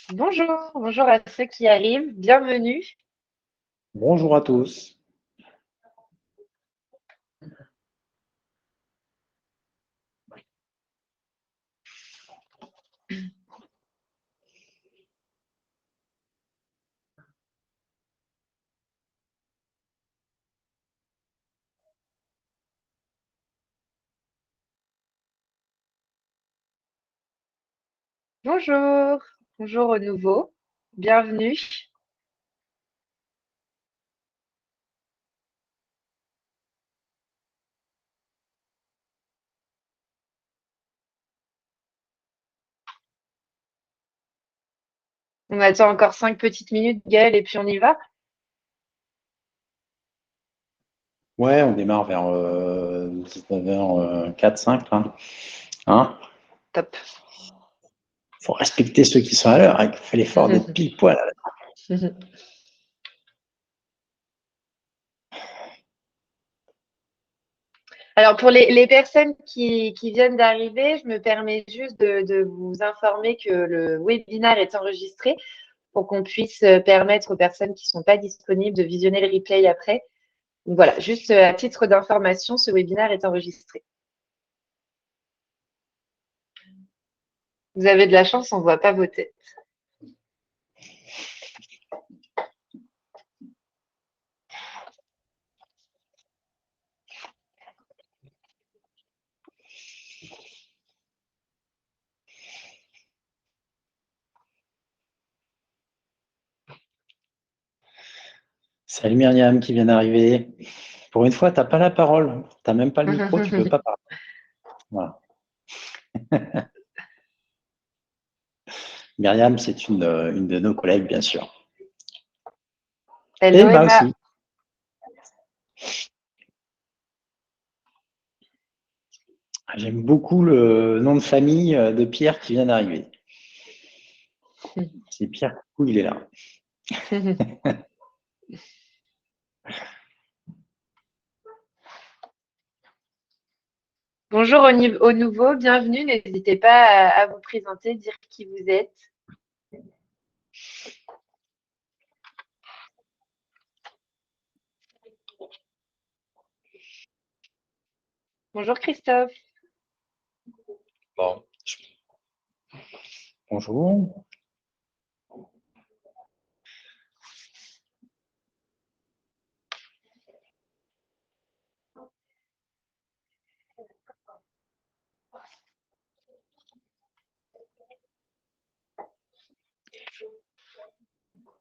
Bonjour, bonjour à ceux qui arrivent, bienvenue. Bonjour à tous. Bonjour, bonjour au nouveau, bienvenue. On attend encore 5 petites minutes, Gaël, et puis on y va. Ouais, on démarre vers 19h04-5 là. Hein? Top. Faut respecter ceux qui sont à l'heure. Il fait l'effort d'être pile poil. Alors pour les personnes qui viennent d'arriver, je me permets juste de vous informer que le webinaire est enregistré pour qu'on puisse permettre aux personnes qui ne sont pas disponibles de visionner le replay après. Donc voilà, juste à titre d'information, ce webinaire est enregistré. Vous avez de la chance, on ne voit pas vos têtes. Salut Myriam qui vient d'arriver. Pour une fois, tu n'as pas la parole. Tu n'as même pas le micro, tu ne peux pas parler. Voilà. Myriam, c'est une de nos collègues, bien sûr. Et Hello Emma Emma. aussi. J'aime beaucoup le nom de famille de Pierre qui vient d'arriver. C'est Pierre Coucou, il est là. Bonjour au nouveau, bienvenue. N'hésitez pas à vous présenter, dire qui vous êtes. Bonjour Christophe. Bon. Bonjour.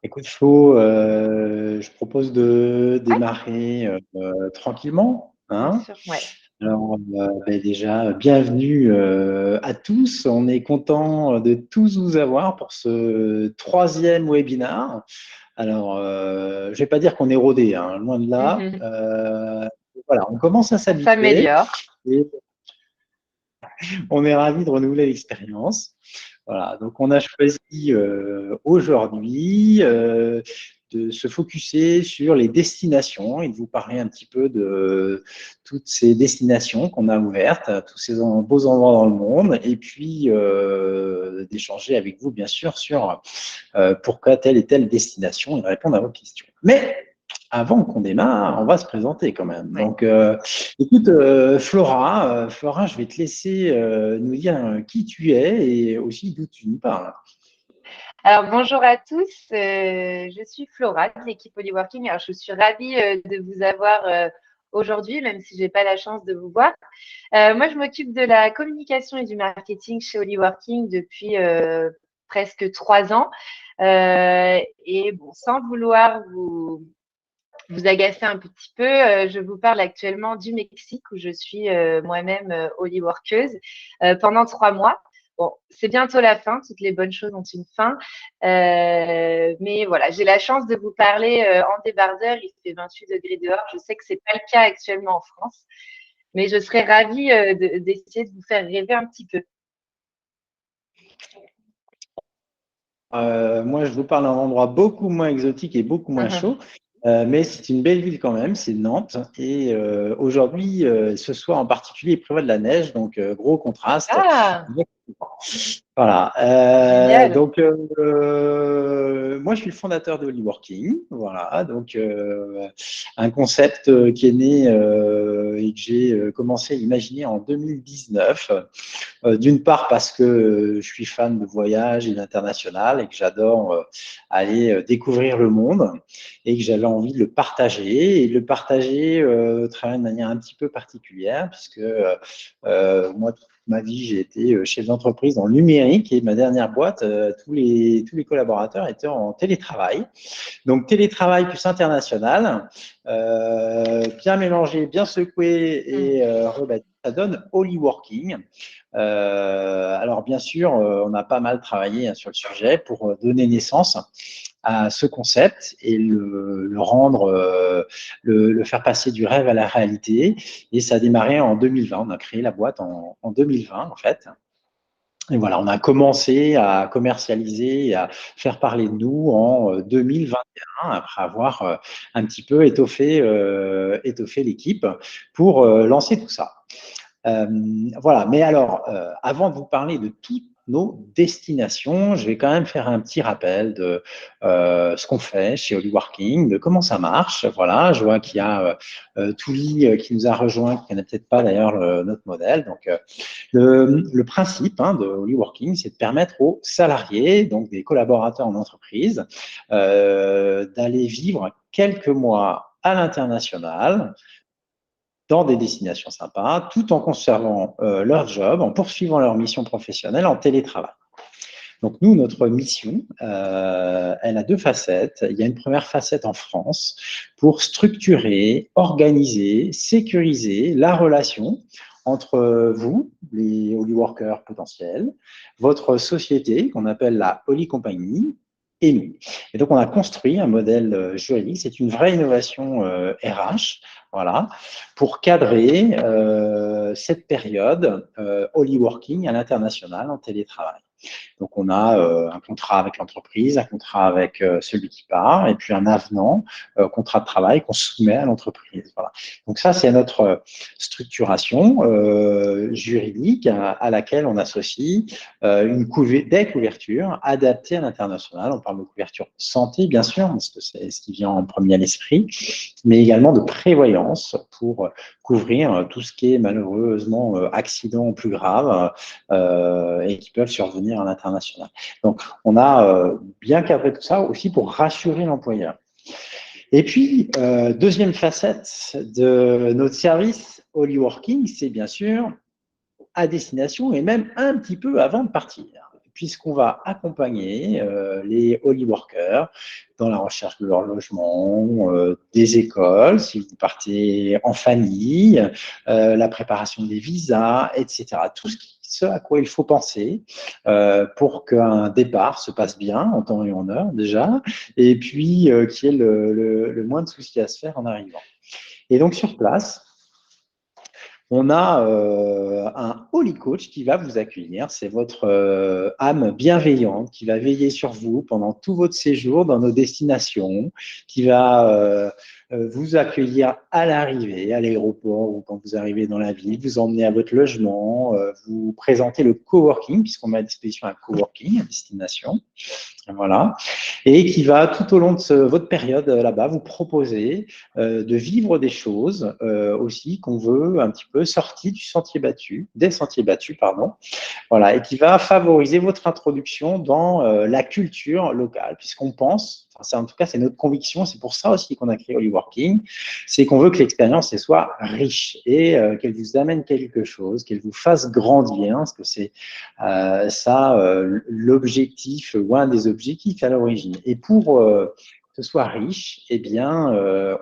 Écoute Flo, je propose de Oui, démarrer tranquillement. bien Hein. sûr, ouais. Alors déjà, bienvenue à tous. On est content de tous vous avoir pour ce troisième webinar. Alors, je ne vais pas dire qu'on est rodé, hein, loin de là. Voilà, on commence à On s'habituer s'améliore. et on est ravis de renouveler l'expérience. Voilà, donc on a choisi aujourd'hui de se focuser sur les destinations et de vous parler un petit peu de toutes ces destinations qu'on a ouvertes, tous ces beaux endroits dans le monde, et puis d'échanger avec vous, bien sûr, sur pourquoi telle et telle destination et de répondre à vos questions. Mais avant qu'on démarre, on va se présenter quand même. Ouais. Donc, écoute, Flora, je vais te laisser nous dire qui tu es et aussi d'où tu nous parles. Alors bonjour à tous, je suis Flora de l'équipe Holyworking. Alors je suis ravie de vous avoir aujourd'hui, même si je n'ai pas la chance de vous voir. Moi, je m'occupe de la communication et du marketing chez Holyworking depuis presque 3 ans. Et bon, sans vouloir vous agacer un petit peu, je vous parle actuellement du Mexique où je suis moi-même Holyworkeuse pendant 3 mois. Bon, c'est bientôt la fin, toutes les bonnes choses ont une fin. Mais voilà, j'ai la chance de vous parler en débardeur, il fait 28 degrés dehors. Je sais que c'est pas le cas actuellement en France, mais je serais ravie d'essayer de vous faire rêver un petit peu. Moi, je vous parle d'un endroit beaucoup moins exotique et beaucoup moins chaud, mais c'est une belle ville quand même, c'est Nantes. Et aujourd'hui, ce soir en particulier, il prévoit de la neige, donc gros contraste Ah! Voilà. Génial. Donc, moi, je suis le fondateur de Working. Voilà. Donc, un concept qui est né et que j'ai commencé à imaginer en 2019. D'une part parce que je suis fan de voyage et d'international et que j'adore aller découvrir le monde et que j'avais envie de le partager et de le partager de travers une manière un petit peu particulière puisque moi, toute ma vie, j'ai été chef d'entreprise dans le numérique et ma dernière boîte, tous les collaborateurs étaient en télétravail. Donc, télétravail plus international, bien mélangé, bien secoué Mm. et rebâti, ça donne Holy Working. Alors, bien sûr, on a pas mal travaillé sur le sujet pour donner naissance à ce concept et le rendre, le faire passer du rêve à la réalité. Et ça a démarré en 2020. On a créé la boîte en 2020, en fait. Et voilà, on a commencé à commercialiser et à faire parler de nous en 2021, après avoir un petit peu étoffé l'équipe pour lancer tout ça. Voilà, mais alors, avant de vous parler de toutes nos destinations, je vais quand même faire un petit rappel de ce qu'on fait chez Holyworking, de comment ça marche. Voilà, je vois qu'il y a Touli qui nous a rejoint, qui ne connaît peut-être pas d'ailleurs notre modèle. Donc, le principe de Holyworking, c'est de permettre aux salariés, donc des collaborateurs en entreprise, d'aller vivre quelques mois à l'international, dans des destinations sympas, tout en conservant leur job, en poursuivant leur mission professionnelle en télétravail. Donc nous, notre mission, elle a deux facettes. Il y a une première facette en France pour structurer, organiser, sécuriser la relation entre vous, les Holy Workers potentiels, votre société qu'on appelle la Holy Company, et nous. Et donc, on a construit un modèle juridique. C'est une vraie innovation RH, voilà, pour cadrer cette période Holy Working à l'international en télétravail. Donc, on a un contrat avec l'entreprise, un contrat avec celui qui part, et puis un avenant, contrat de travail qu'on soumet à l'entreprise. Voilà. Donc, ça, c'est notre structuration juridique à laquelle on associe des couvertures adaptées à l'international. On parle de couverture santé, bien sûr, parce que c'est ce qui vient en premier à l'esprit, mais également de prévoyance pour couvrir tout ce qui est malheureusement accidents plus graves et qui peuvent survenir à l'international. Donc, on a bien cadré tout ça aussi pour rassurer l'employeur. Et puis, deuxième facette de notre service Holy Working, c'est bien sûr à destination et même un petit peu avant de partir, puisqu'on va accompagner les Holy Workers dans la recherche de leur logement, des écoles, si vous partez en famille, la préparation des visas, etc. Tout ce à quoi il faut penser pour qu'un départ se passe bien en temps et en heure déjà, et puis qu'il y ait le moins de soucis à se faire en arrivant. Et donc sur place, on a un Holy Coach qui va vous accueillir. C'est votre âme bienveillante qui va veiller sur vous pendant tout votre séjour dans nos destinations, qui va vous accueillir à l'arrivée, à l'aéroport ou quand vous arrivez dans la ville, vous emmener à votre logement, vous présenter le coworking, puisqu'on met à disposition un coworking à destination. Voilà. Et qui va, tout au long de votre période là-bas, vous proposer de vivre des choses aussi qu'on veut un petit peu sorties des sentiers battus, pardon. Voilà, et qui va favoriser votre introduction dans la culture locale, puisqu'on pense, en tout cas c'est notre conviction, c'est pour ça aussi qu'on a créé Holy Working, c'est qu'on veut que l'expérience soit riche et qu'elle vous amène quelque chose, qu'elle vous fasse grandir, parce que c'est ça l'objectif ou un des objectifs à l'origine. Et pour que ce soit riche, eh bien,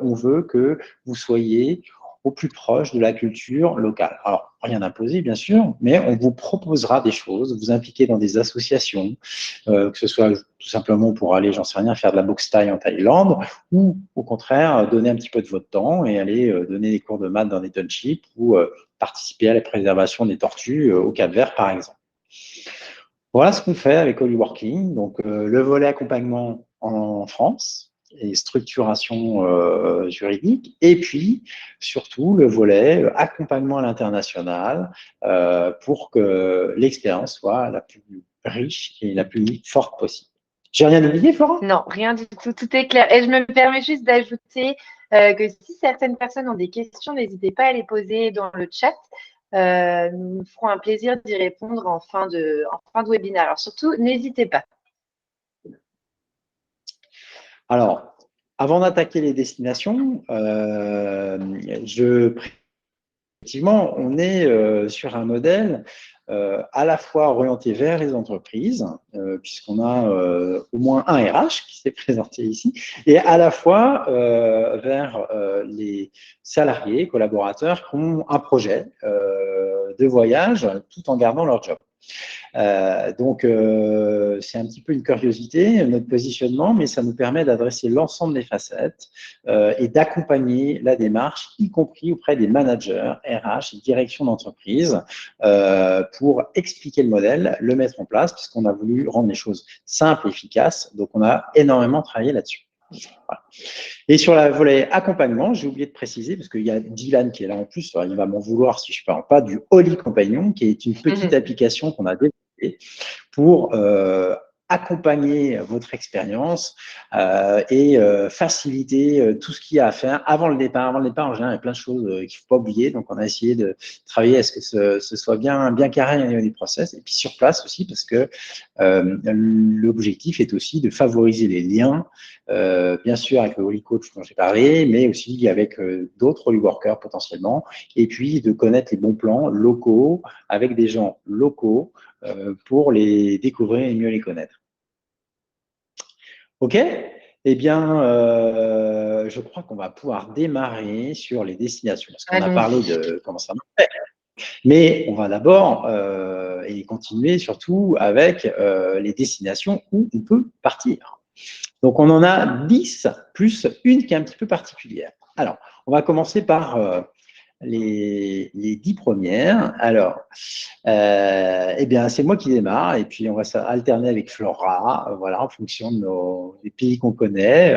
on veut que vous soyez au plus proche de la culture locale. Alors, rien d'imposé, bien sûr, mais on vous proposera des choses, vous impliquer dans des associations, que ce soit tout simplement pour aller, j'en sais rien, faire de la boxe thaï en Thaïlande, ou au contraire, donner un petit peu de votre temps et aller donner des cours de maths dans des townships ou participer à la préservation des tortues au Cap-Vert, par exemple. Voilà ce qu'on fait avec Holy Working. Donc, le volet accompagnement en France, et structuration juridique, et puis surtout le volet accompagnement à l'international pour que l'expérience soit la plus riche et la plus forte possible. J'ai rien oublié, Florent? Non, rien du tout, tout est clair. Et je me permets juste d'ajouter que si certaines personnes ont des questions, n'hésitez pas à les poser dans le chat. Nous nous ferons un plaisir d'y répondre en fin de webinaire. Alors surtout, n'hésitez pas. Alors, avant d'attaquer les destinations, effectivement, on est sur un modèle à la fois orienté vers les entreprises, puisqu'on a au moins un RH qui s'est présenté ici, et à la fois vers les salariés, collaborateurs qui ont un projet de voyage tout en gardant leur job. Donc, c'est un petit peu une curiosité, notre positionnement, mais ça nous permet d'adresser l'ensemble des facettes et d'accompagner la démarche, y compris auprès des managers, RH et direction d'entreprise, pour expliquer le modèle, le mettre en place, puisqu'on a voulu rendre les choses simples et efficaces. Donc, on a énormément travaillé là-dessus. Voilà. Et sur la volet accompagnement, j'ai oublié de préciser, parce qu'il y a Dylan qui est là en plus, il va m'en vouloir si je ne parle pas du Holy Compagnon, qui est une petite application qu'on a développée pour accompagner votre expérience et faciliter tout ce qu'il y a à faire avant le départ. Avant le départ, en général, il y a plein de choses qu'il ne faut pas oublier. Donc, on a essayé de travailler à ce que ce soit bien carré au niveau des process. Et puis, sur place aussi, parce que l'objectif est aussi de favoriser les liens, bien sûr, avec le Holy Coach dont j'ai parlé, mais aussi avec d'autres Holy Workers potentiellement. Et puis, de connaître les bons plans locaux avec des gens locaux pour les découvrir et mieux les connaître. OK? Eh bien, je crois qu'on va pouvoir démarrer sur les destinations, parce qu'on a parlé de comment ça marche. Mais on va d'abord et continuer surtout avec les destinations où on peut partir. Donc, on en a 10 plus une qui est un petit peu particulière. Alors, on va commencer par les 10 premières. Alors, eh bien, c'est moi qui démarre et puis on va alterner avec Flora, voilà, en fonction des pays qu'on connaît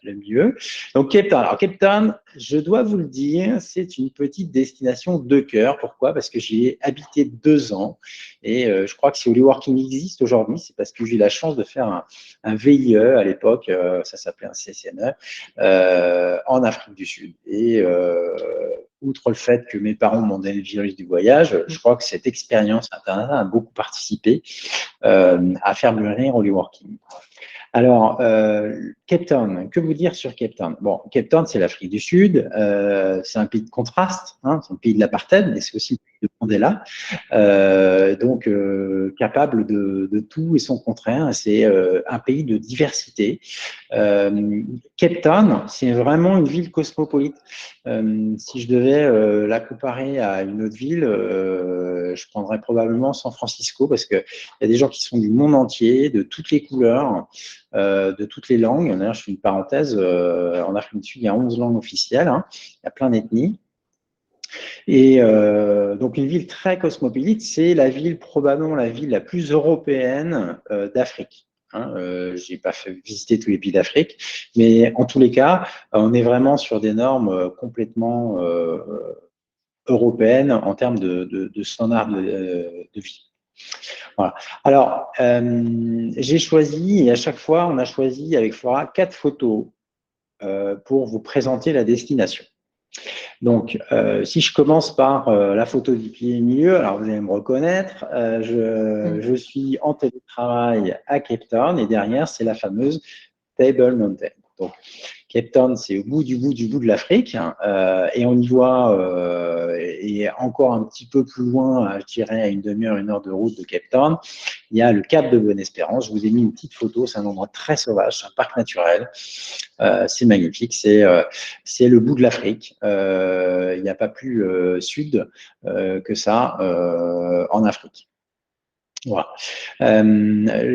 le mieux. Donc, Cape Town. Alors, Cape Town, je dois vous le dire, c'est une petite destination de cœur. Pourquoi? Parce que j'y ai habité 2 ans et je crois que si Holy Working existe aujourd'hui, c'est parce que j'ai eu la chance de faire un VIE à l'époque, ça s'appelait un CCNE, en Afrique du Sud. Et outre le fait que mes parents m'ont donné le virus du voyage, je crois que cette expérience internationale a beaucoup participé à faire mûrir Holy Working. Alors, Cape Town, que vous dire sur Cape Town? Bon, Cape Town, c'est l'Afrique du Sud, c'est un pays de contraste, hein, c'est un pays de l'apartheid, mais c'est aussi le pays de Mandela, donc capable de tout et son contraire. C'est un pays de diversité. Cape Town, c'est vraiment une ville cosmopolite. Si je devais la comparer à une autre ville, je prendrais probablement San Francisco, parce qu'il y a des gens qui sont du monde entier, de toutes les couleurs, de toutes les langues. D'ailleurs, je fais une parenthèse, en Afrique du Sud, il y a 11 langues officielles, hein, il y a plein d'ethnies. Et donc, une ville très cosmopolite, c'est probablement la ville la plus européenne d'Afrique. Hein, je n'ai pas visité tous les pays d'Afrique, mais en tous les cas, on est vraiment sur des normes complètement européennes en termes de standards de vie. Voilà. Alors, j'ai choisi, et à chaque fois, on a choisi avec Flora 4 photos pour vous présenter la destination. Donc, si je commence par la photo du pied milieu, alors vous allez me reconnaître, je suis en télétravail à Cape Town et derrière, c'est la fameuse Table Mountain. Donc, Cape Town, c'est au bout de l'Afrique et on y voit, et encore un petit peu plus loin, je dirais à une demi-heure, 1 heure de route de Cape Town, il y a le Cap de Bonne-Espérance. Je vous ai mis une petite photo, c'est un endroit très sauvage, c'est un parc naturel, c'est magnifique, c'est le bout de l'Afrique. Il n'y a pas plus sud que ça en Afrique. Voilà.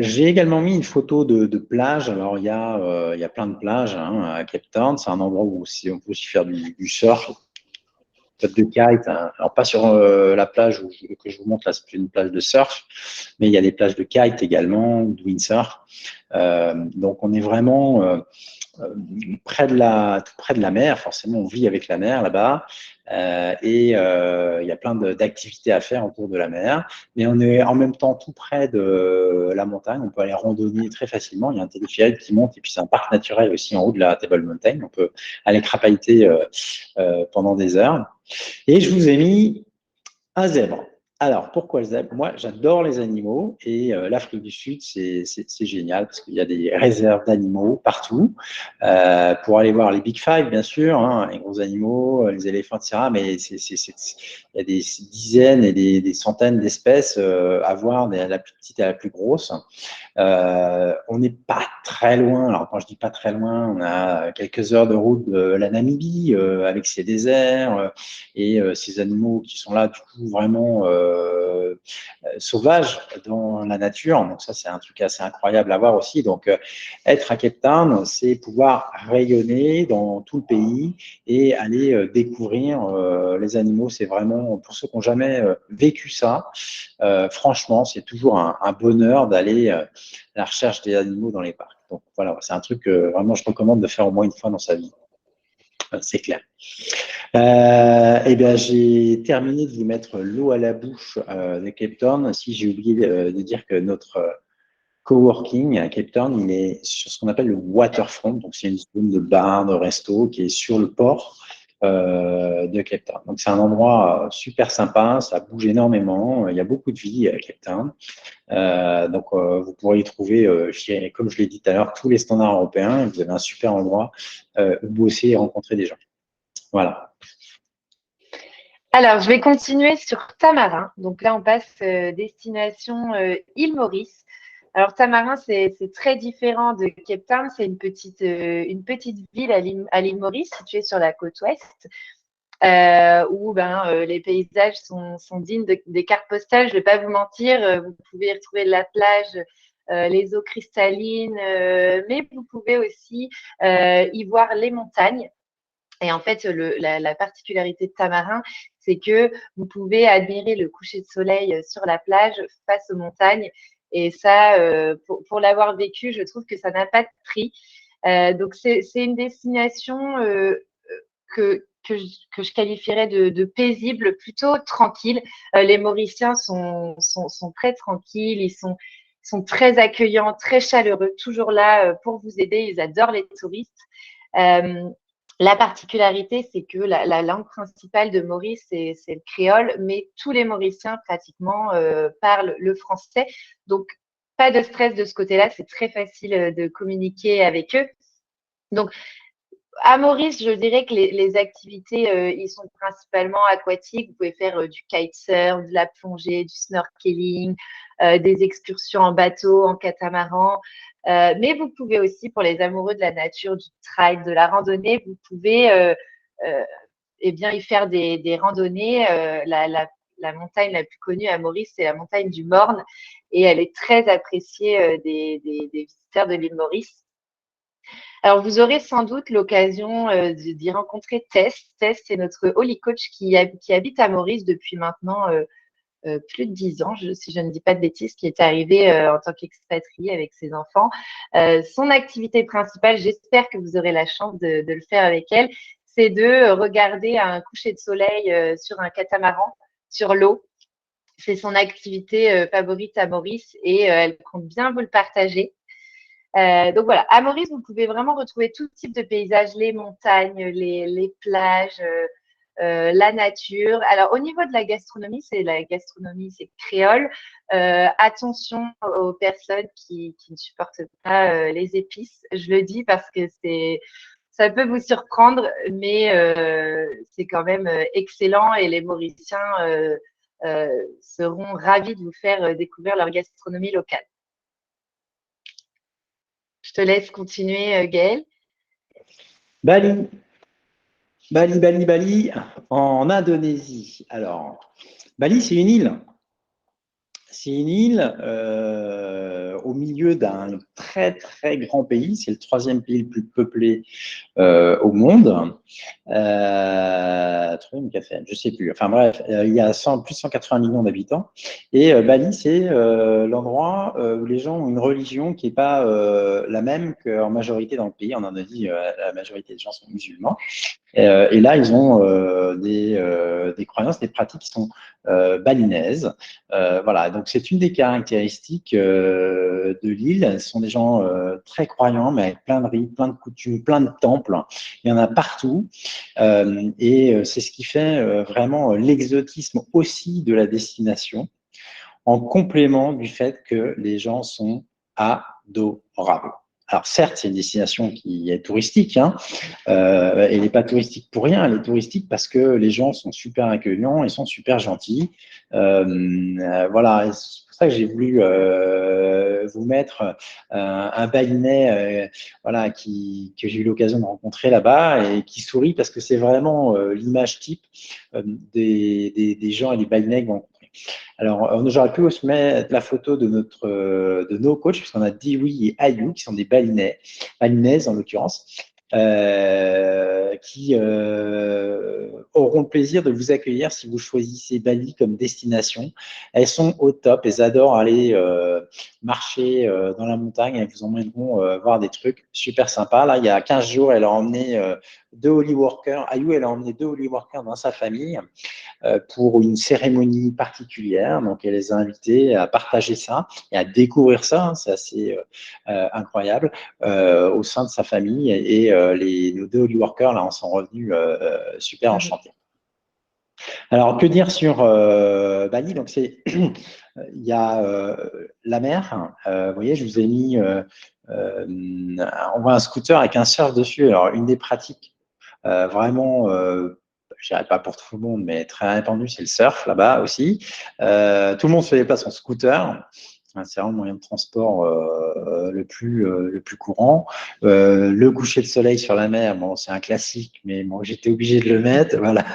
J'ai également mis une photo de plage. Alors, il y a plein de plages hein, à Cape Town. C'est un endroit où on peut aussi faire du surf. spots de kite, hein. Alors pas sur la plage que je vous montre là, c'est une plage de surf, mais il y a des plages de kite également, de windsurf. Donc on est vraiment tout près de la mer. Forcément, on vit avec la mer là-bas. Il y a plein d'activités à faire autour de la mer, mais on est en même temps tout près de la montagne. On peut aller randonner très facilement. Il y a un téléphérique qui monte et puis c'est un parc naturel aussi en haut de la Table Mountain. On peut aller crapahuter pendant des heures. Et je vous ai mis un zèbre. Alors, pourquoi le zèbre? Moi, j'adore les animaux et l'Afrique du Sud, c'est génial parce qu'il y a des réserves d'animaux partout pour aller voir les Big Five, bien sûr, hein, les gros animaux, les éléphants, etc. Mais il y a des dizaines et des centaines d'espèces à voir, de la plus petite à la plus grosse. On n'est pas très loin. Alors, quand je dis pas très loin, on a quelques heures de route de la Namibie avec ses déserts et ces animaux qui sont là, du coup, vraiment sauvages dans la nature. Donc, ça, c'est un truc assez incroyable à voir aussi. Donc, être à Cape Town, c'est pouvoir rayonner dans tout le pays et aller découvrir les animaux. C'est vraiment, pour ceux qui n'ont jamais vécu ça, franchement, c'est toujours un bonheur d'aller à la recherche des animaux dans les parcs. Donc voilà, c'est un truc que vraiment je recommande de faire au moins une fois dans sa vie. C'est clair. Eh bien, j'ai terminé de vous mettre l'eau à la bouche de Cape Town. Si j'ai oublié de dire que notre coworking à Cape Town, il est sur ce qu'on appelle le waterfront. Donc, c'est une zone de bar, de resto qui est sur le port de Cape Town. Donc, c'est un endroit super sympa. Ça bouge énormément. Il y a beaucoup de vie à Cape Town. Vous pourrez y trouver, comme je l'ai dit tout à l'heure, tous les standards européens. Vous avez un super endroit où bosser et rencontrer des gens. Voilà. Alors, je vais continuer sur Tamarin. Donc là, on passe destination île Maurice. Alors, Tamarin, c'est très différent de Cape Town. C'est une petite ville à l'île Maurice, située sur la côte ouest, où les paysages sont dignes des cartes postales. Je ne vais pas vous mentir, vous pouvez y retrouver de la plage, les eaux cristallines, mais vous pouvez aussi y voir les montagnes. Et en fait, la particularité de Tamarin, c'est que vous pouvez admirer le coucher de soleil sur la plage face aux montagnes. Et ça, pour l'avoir vécu, je trouve que ça n'a pas de prix. Donc, c'est une destination que je qualifierais de paisible, plutôt tranquille. Les Mauriciens sont très tranquilles, ils sont très accueillants, très chaleureux, toujours là pour vous aider. Ils adorent les touristes. La particularité, c'est que la langue principale de Maurice, c'est le créole, mais tous les Mauriciens pratiquement parlent le français. Donc, pas de stress de ce côté-là, c'est très facile de communiquer avec eux. Donc, à Maurice, je dirais que les activités, ils sont principalement aquatiques. Vous pouvez faire du kitesurf, de la plongée, du snorkeling, des excursions en bateau, en catamaran. Mais vous pouvez aussi, pour les amoureux de la nature, du trail, de la randonnée, vous pouvez y faire des randonnées. La montagne la plus connue à Maurice, c'est la montagne du Morne, et elle est très appréciée des visiteurs de l'île Maurice. Alors, vous aurez sans doute l'occasion d'y rencontrer Tess. Tess, c'est notre Holy Coach qui habite à Maurice depuis maintenant plus de 10 ans, si je ne dis pas de bêtises, qui est arrivée en tant qu'expatriée avec ses enfants. Son activité principale, j'espère que vous aurez la chance de le faire avec elle, c'est de regarder un coucher de soleil sur un catamaran, sur l'eau. C'est son activité favorite à Maurice et elle compte bien vous le partager. Donc voilà, à Maurice, vous pouvez vraiment retrouver tout type de paysages, les montagnes, les plages, la nature. Alors au niveau de la gastronomie, c'est créole. Attention aux personnes qui ne supportent pas les épices. Je le dis parce que ça peut vous surprendre, mais c'est quand même excellent et les Mauriciens seront ravis de vous faire découvrir leur gastronomie locale. Je te laisse continuer, Gaël. Bali. Bali, en Indonésie. Alors, Bali, c'est une île. C'est une île au milieu d'un très, très grand pays. C'est le troisième pays le plus peuplé au monde. Troisième ou quatrième, je ne sais plus. Enfin bref, il y a plus de 180 millions d'habitants. Et Bali, c'est l'endroit où les gens ont une religion qui n'est pas la même qu'en majorité dans le pays. En Indonésie, la majorité des gens sont musulmans. Et là, ils ont des croyances, des pratiques qui sont balinaises. Voilà, donc c'est une des caractéristiques de l'île. Ce sont des gens très croyants, mais avec plein de rites, plein de coutumes, plein de temples. Il y en a partout. Et c'est ce qui fait vraiment l'exotisme aussi de la destination, en complément du fait que les gens sont adorables. Alors certes, c'est une destination qui est touristique, hein, elle n'est pas touristique pour rien, elle est touristique parce que les gens sont super accueillants, ils sont super gentils. Voilà, c'est pour ça que j'ai voulu vous mettre un Balinais voilà, que j'ai eu l'occasion de rencontrer là-bas et qui sourit parce que c'est vraiment l'image type des gens et des Balinais que vous rencontrez. Alors, j'aurais pu aussi mettre la photo de nos coachs, puisqu'on a Dewey et Ayou, qui sont des balinaises en l'occurrence, qui auront le plaisir de vous accueillir si vous choisissez Bali comme destination. Elles sont au top, elles adorent aller marcher dans la montagne, elles vous emmèneront voir des trucs super sympas. Là, il y a 15 jours, elle a emmené deux Holy Workers. Ayou, elle a emmené deux Holy Workers dans sa famille pour une cérémonie particulière. Donc, elle les a invités à partager ça et à découvrir ça. Hein, c'est assez incroyable au sein de sa famille. Et nos deux Holy Workers, là, en sont revenus super enchantés. Alors, que dire sur Bali? Donc, il y a la mer. Vous voyez, je vous ai mis, on voit un scooter avec un surf dessus. Alors, une des pratiques vraiment je dirais pas pour tout le monde, mais très répandu, c'est le surf là-bas aussi. Tout le monde se déplace en scooter. C'est vraiment le moyen de transport le plus courant. Le coucher de soleil sur la mer, bon, c'est un classique, mais bon, j'étais obligé de le mettre, voilà.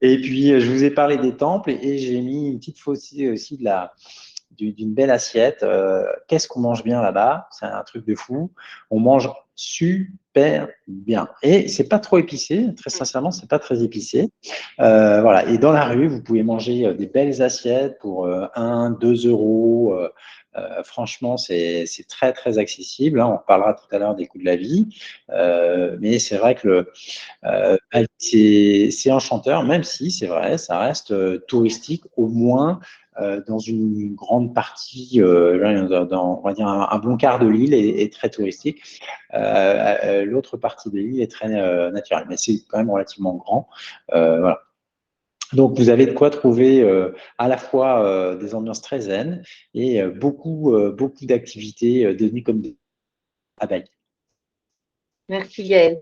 Et puis, je vous ai parlé des temples et j'ai mis une petite photo aussi d'une belle assiette. Qu'est-ce qu'on mange bien là-bas? C'est un truc de fou. On mange super bien. Et c'est pas trop épicé, très sincèrement, c'est pas très épicé. Voilà. Et dans la rue, vous pouvez manger des belles assiettes pour 1, 2 euros. Franchement, c'est très, très accessible. Hein. On parlera tout à l'heure des coûts de la vie. Mais c'est vrai que c'est enchanteur, même si, c'est vrai, ça reste touristique, au moins dans une grande partie, on va dire un bon quart de l'île est très touristique. L'autre partie de l'île est très naturelle, mais c'est quand même relativement grand. Voilà. Donc, vous avez de quoi trouver à la fois des ambiances très zen et beaucoup d'activités de nuit comme à Bali. Merci Gaëlle.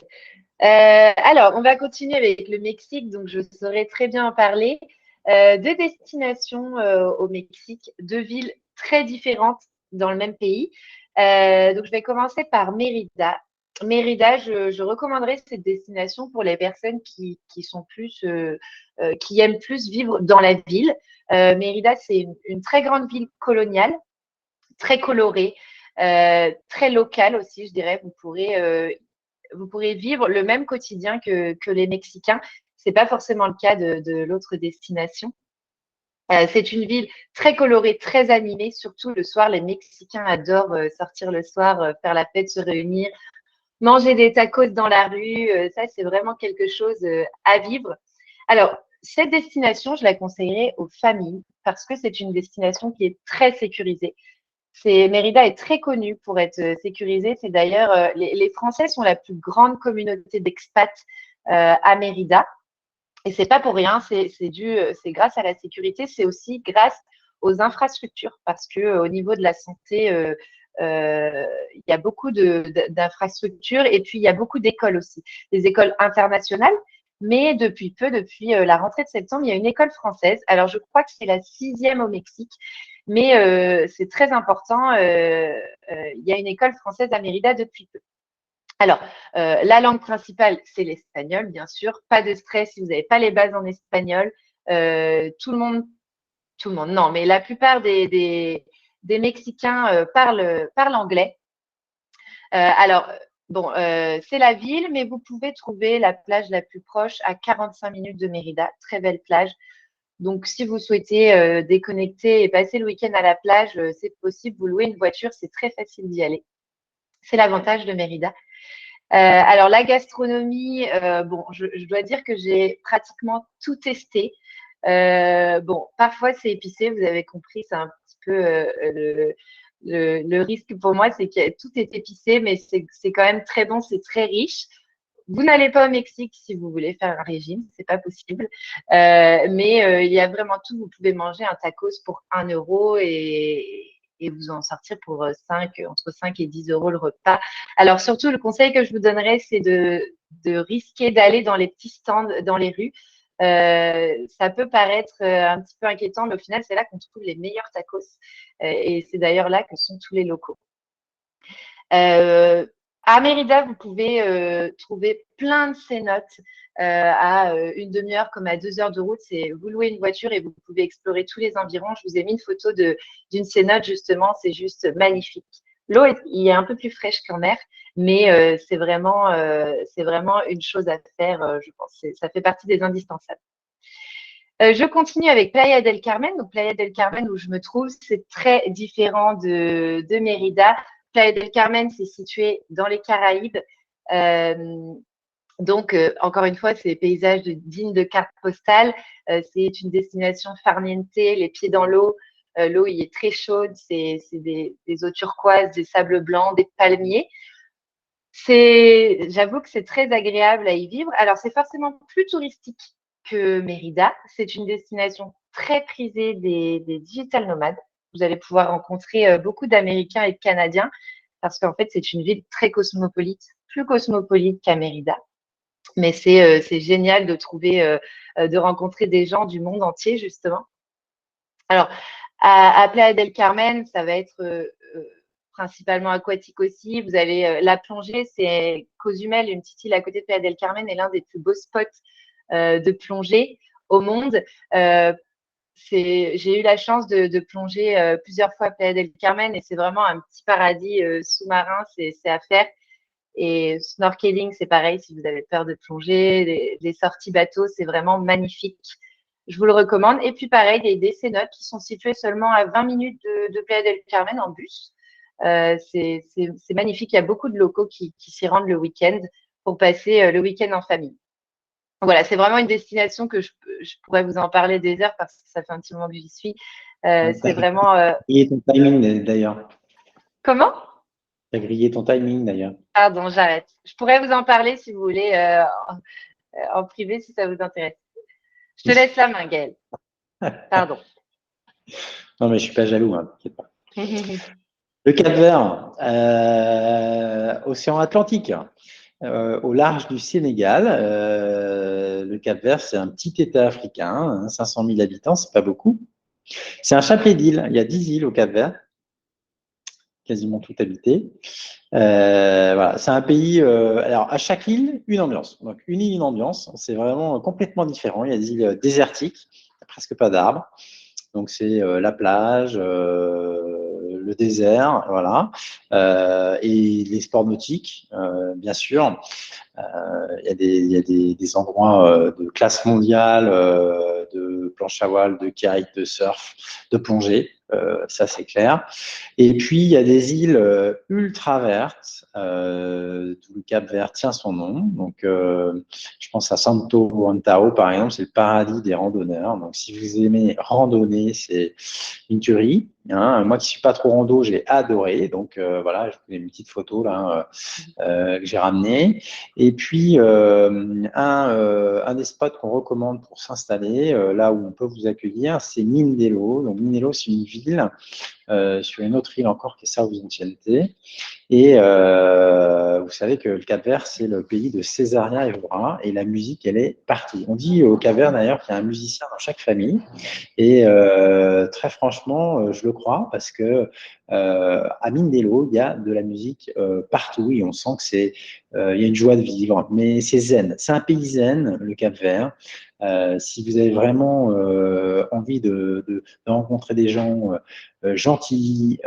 Alors, on va continuer avec le Mexique, donc je saurais très bien en parler. Deux destinations au Mexique, deux villes très différentes dans le même pays. Donc, je vais commencer par Mérida. Mérida, je recommanderais cette destination pour les personnes qui sont plus, qui aiment plus vivre dans la ville. Mérida, c'est une très grande ville coloniale, très colorée, très locale aussi, je dirais. Vous pourrez vivre le même quotidien que les Mexicains. C'est pas forcément le cas de l'autre destination. C'est une ville très colorée, très animée. Surtout le soir, les Mexicains adorent sortir le soir, faire la fête, se réunir, manger des tacos dans la rue. Ça, c'est vraiment quelque chose à vivre. Alors, cette destination, je la conseillerais aux familles parce que c'est une destination qui est très sécurisée. Mérida est très connue pour être sécurisée. C'est d'ailleurs, les Français sont la plus grande communauté d'expats à Mérida. Et c'est pas pour rien, c'est grâce à la sécurité, c'est aussi grâce aux infrastructures, parce que au niveau de la santé, il y a beaucoup d'infrastructures et puis il y a beaucoup d'écoles aussi, des écoles internationales. Mais depuis peu, depuis la rentrée de septembre, il y a une école française. Alors, je crois que c'est la 6e au Mexique, mais c'est très important. Il y a une école française à Mérida depuis peu. Alors, la langue principale, c'est l'espagnol, bien sûr. Pas de stress si vous n'avez pas les bases en espagnol. Tout le monde, non, mais la plupart des Mexicains parlent anglais. Alors, bon, c'est la ville, mais vous pouvez trouver la plage la plus proche à 45 minutes de Mérida. Très belle plage. Donc, si vous souhaitez déconnecter et passer le week-end à la plage, c'est possible. Vous louez une voiture, c'est très facile d'y aller. C'est l'avantage de Mérida. Alors, la gastronomie, bon, je dois dire que j'ai pratiquement tout testé. Bon, parfois c'est épicé, vous avez compris, c'est un petit peu le risque pour moi, c'est que tout est épicé, mais c'est quand même très bon, c'est très riche. Vous n'allez pas au Mexique si vous voulez faire un régime, c'est pas possible. Mais il y a vraiment tout. Vous pouvez manger un tacos pour 1 € et vous en sortir pour entre 5 et 10 € le repas. Alors surtout, le conseil que je vous donnerais, c'est de risquer d'aller dans les petits stands, dans les rues. Ça peut paraître un petit peu inquiétant, mais au final, c'est là qu'on trouve les meilleurs tacos. Et c'est d'ailleurs là que sont tous les locaux. À Mérida, vous pouvez trouver plein de cénotes à une demi-heure comme à 2 heures de route. Vous louez une voiture et vous pouvez explorer tous les environs. Je vous ai mis une photo d'une cénote, justement. C'est juste magnifique. L'eau est un peu plus fraîche qu'en mer, mais c'est vraiment une chose à faire, je pense. Ça fait partie des indispensables. Je continue avec Playa del Carmen. Donc, Playa del Carmen, où je me trouve, c'est très différent de Mérida. Playa del Carmen, c'est situé dans les Caraïbes. Donc, encore une fois, c'est des paysages dignes de carte postale. C'est une destination farniente, les pieds dans l'eau. L'eau y est très chaude. C'est des eaux turquoises, des sables blancs, des palmiers. J'avoue que c'est très agréable à y vivre. Alors, c'est forcément plus touristique que Mérida. C'est une destination très prisée des digital nomades. Vous allez pouvoir rencontrer beaucoup d'Américains et de Canadiens parce qu'en fait, c'est une ville très cosmopolite, plus cosmopolite qu'à Mérida. Mais c'est génial de rencontrer des gens du monde entier, justement. Alors, à Playa del Carmen, ça va être principalement aquatique aussi. Vous allez la plongée, c'est Cozumel, une petite île à côté de Playa del Carmen, est l'un des plus beaux spots de plongée au monde. J'ai eu la chance de plonger plusieurs fois à Playa del Carmen et c'est vraiment un petit paradis sous-marin, c'est à faire. Et snorkeling, c'est pareil, si vous avez peur de plonger, les sorties bateau, c'est vraiment magnifique. Je vous le recommande. Et puis pareil, des cénotes qui sont situées seulement à 20 minutes de Playa del Carmen en bus. C'est magnifique. Il y a beaucoup de locaux qui s'y rendent le week-end pour passer le week-end en famille. Voilà, c'est vraiment une destination que je pourrais vous en parler des heures parce que ça fait un petit moment que j'y suis. C'est vraiment. Grillé ton timing d'ailleurs. Comment? Tu as grillé ton timing d'ailleurs. Pardon, j'arrête. Je pourrais vous en parler si vous voulez en privé si ça vous intéresse. Je te laisse la main, Gaëlle. Pardon. Non, mais je ne suis pas jaloux, hein, t'inquiète pas. Le Cap-Vert, océan Atlantique, au large du Sénégal. Le Cap-Vert, c'est un petit État africain, hein, 500 000 habitants, c'est pas beaucoup. C'est un chapelet d'îles. Il y a 10 îles au Cap-Vert, quasiment tout habité. Voilà, c'est un pays. Alors, à chaque île, une ambiance. Donc, une île, une ambiance. C'est vraiment complètement différent. Il y a des îles désertiques, il n'y a presque pas d'arbres. Donc, c'est la plage, le désert, voilà, et les sports nautiques, bien sûr. Il y a des endroits de classe mondiale, de planche à voile, de kite, de surf, de plongée, ça c'est clair. Et puis, il y a des îles ultra vertes, d'où le Cap Vert tient son nom. Donc, je pense à Santo Antao, par exemple, c'est le paradis des randonneurs. Donc, si vous aimez randonner, c'est une tuerie. Hein. Moi qui ne suis pas trop rando, j'ai adoré. Donc, voilà, je vous ai une petite photo là, que j'ai ramenée. Et puis, un des spots qu'on recommande pour s'installer, là où on peut vous accueillir, c'est Mindelo. Donc, Mindelo, c'est une ville sur une autre île encore qui est São Vicente. Et vous savez que le Cap-Vert, c'est le pays de Césaria Evora et la musique, elle est partie. On dit au Cap-Vert d'ailleurs qu'il y a un musicien dans chaque famille. Et très franchement, je le crois parce que à Mindelo, il y a de la musique partout et on sent que il y a une joie de vivre. Mais c'est zen. C'est un pays zen, le Cap-Vert. Si vous avez vraiment envie de rencontrer des gens gentils, gentil,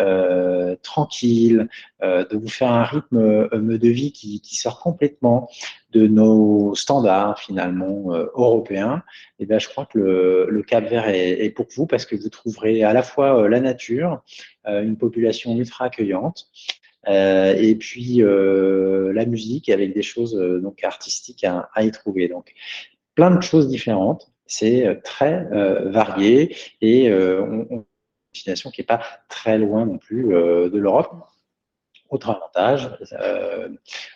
tranquille, de vous faire un rythme de vie qui sort complètement de nos standards finalement européens, et bien, je crois que le Cap-Vert est pour vous parce que vous trouverez à la fois la nature, une population ultra accueillante, et puis la musique avec des choses donc artistiques à y trouver. Donc, plein de choses différentes. C'est très varié et une destination qui n'est pas très loin non plus de l'Europe. Autre avantage,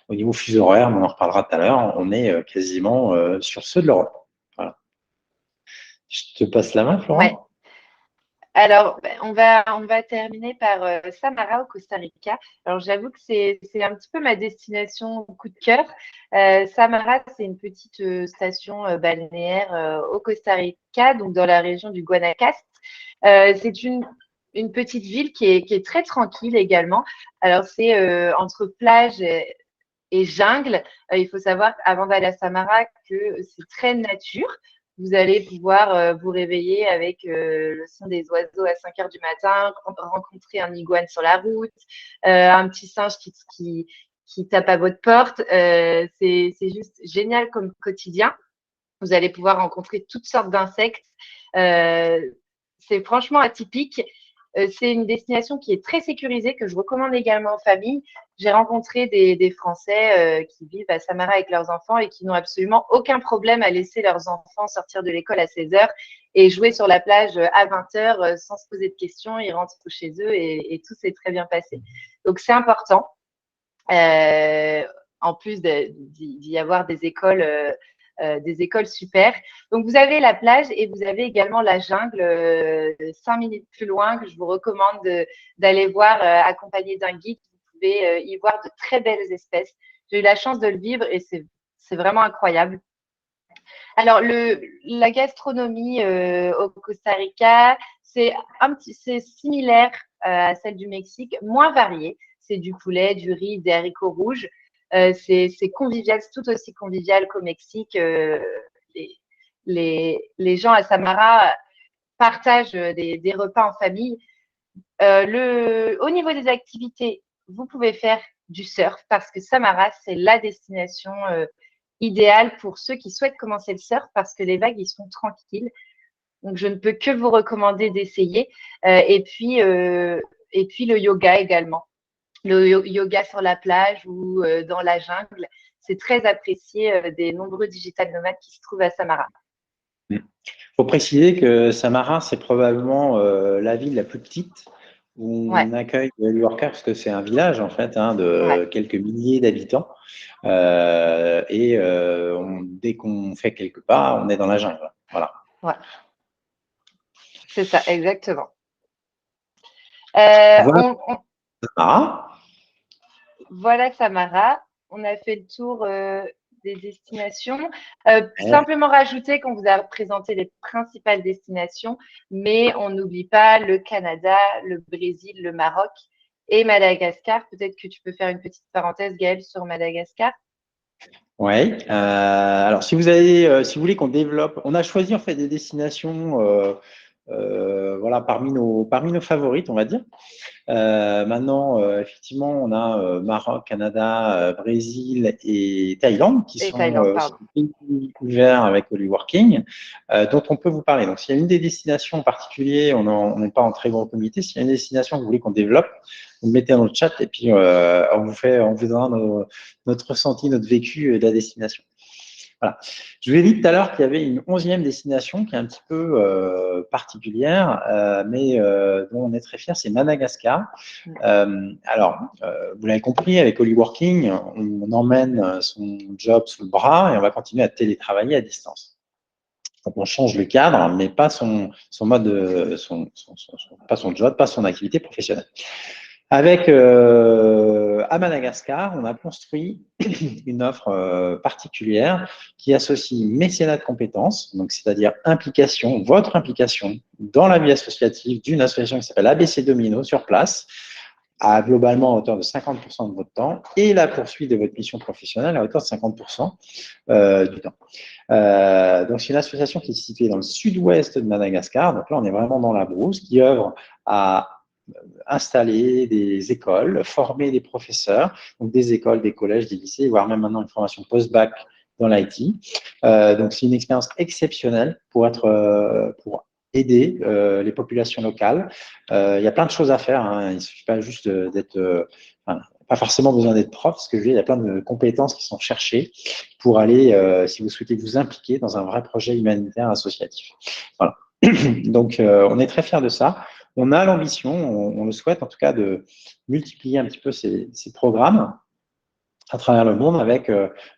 au niveau fuseau horaire, on en reparlera tout à l'heure, on est quasiment sur ceux de l'Europe. Voilà. Je te passe la main, Ouais. Florent. Alors, on va terminer par Samara au Costa Rica. Alors, j'avoue que c'est un petit peu ma destination coup de cœur. Samara, c'est une petite station balnéaire au Costa Rica, donc dans la région du Guanacaste. C'est une petite ville qui est très tranquille également. Alors, c'est entre plage et jungle. Il faut savoir, avant d'aller à Samara, que c'est très nature. Vous allez pouvoir vous réveiller avec le son des oiseaux à 5 heures du matin, rencontrer un iguane sur la route, un petit singe qui tape à votre porte. C'est juste génial comme quotidien. Vous allez pouvoir rencontrer toutes sortes d'insectes. C'est franchement atypique. C'est une destination qui est très sécurisée, que je recommande également aux familles. J'ai rencontré des Français qui vivent à Samara avec leurs enfants et qui n'ont absolument aucun problème à laisser leurs enfants sortir de l'école à 16 heures et jouer sur la plage à 20 heures sans se poser de questions. Ils rentrent chez eux et tout s'est très bien passé. Donc, c'est important. En plus d'y y avoir des écoles super. Donc, vous avez la plage et vous avez également la jungle 5 minutes plus loin que je vous recommande d'aller voir accompagné d'un guide. Vous pouvez y voir de très belles espèces. J'ai eu la chance de le vivre et c'est vraiment incroyable. Alors, la gastronomie au Costa Rica, c'est similaire à celle du Mexique, moins variée. C'est du poulet, du riz, des haricots rouges. C'est convivial, c'est tout aussi convivial qu'au Mexique. Les gens à Samara partagent des repas en famille. Au niveau des activités, vous pouvez faire du surf parce que Samara, c'est la destination idéale pour ceux qui souhaitent commencer le surf parce que les vagues, ils sont tranquilles. Donc, je ne peux que vous recommander d'essayer. Et puis, le yoga également. Le yoga sur la plage ou dans la jungle, c'est très apprécié des nombreux digital nomades qui se trouvent à Samara. Il faut préciser que Samara, c'est probablement la ville la plus petite où Ouais, on accueille les workers, parce que c'est un village en fait ouais, de quelques milliers d'habitants. Dès qu'on fait quelques pas, on est dans la jungle. Voilà. ouais. C'est ça, exactement. Euh, Voilà. on, on- Voilà Samara, on a fait le tour des destinations. Simplement rajouter qu'on vous a présenté les principales destinations, mais on n'oublie pas le Canada, le Brésil, le Maroc et Madagascar. Peut-être que tu peux faire une petite parenthèse, Gaëlle, sur Madagascar. Ouais. Alors, si vous voulez qu'on développe, on a choisi en fait des destinations, voilà, parmi nos favorites, on va dire. Maintenant, effectivement, on a Maroc, Canada, Brésil et Thaïlande qui Et sont Thaïlande, pardon. pays ouverts avec Working, dont on peut vous parler. Donc, s'il y a une des destinations en particulier, on n'est pas en très bon comité. S'il y a une destination que vous voulez qu'on développe, vous le mettez dans le chat et puis on vous donnera notre ressenti, notre vécu de la destination. Voilà. Je vous ai dit tout à l'heure qu'il y avait une 11e destination qui est un petit peu particulière, mais dont on est très fiers, c'est Madagascar. Vous l'avez compris, avec Hollyworking, on emmène son job sous le bras et on va continuer à télétravailler à distance. Donc on change le cadre, mais pas son mode, pas son job, pas son activité professionnelle. À Madagascar, on a construit une offre particulière qui associe mécénat de compétences, donc c'est-à-dire votre implication dans la vie associative d'une association qui s'appelle ABC Domino sur place, à globalement à hauteur de 50% de votre temps, et la poursuite de votre mission professionnelle à hauteur de 50% du temps. Donc, c'est une association qui est située dans le sud-ouest de Madagascar. Donc là, on est vraiment dans la brousse, qui œuvre à installer des écoles, former des professeurs, donc des écoles, des collèges, des lycées, voire même maintenant une formation post-bac dans l'IT. Donc, c'est une expérience exceptionnelle pour aider les populations locales. Il y a plein de choses à faire, hein. Il ne suffit pas juste d'être… pas forcément besoin d'être prof, parce que il y a plein de compétences qui sont cherchées pour aller, si vous souhaitez vous impliquer dans un vrai projet humanitaire associatif. Voilà. Donc, on est très fiers de ça. On a l'ambition, on le souhaite en tout cas, de multiplier un petit peu ces programmes à travers le monde avec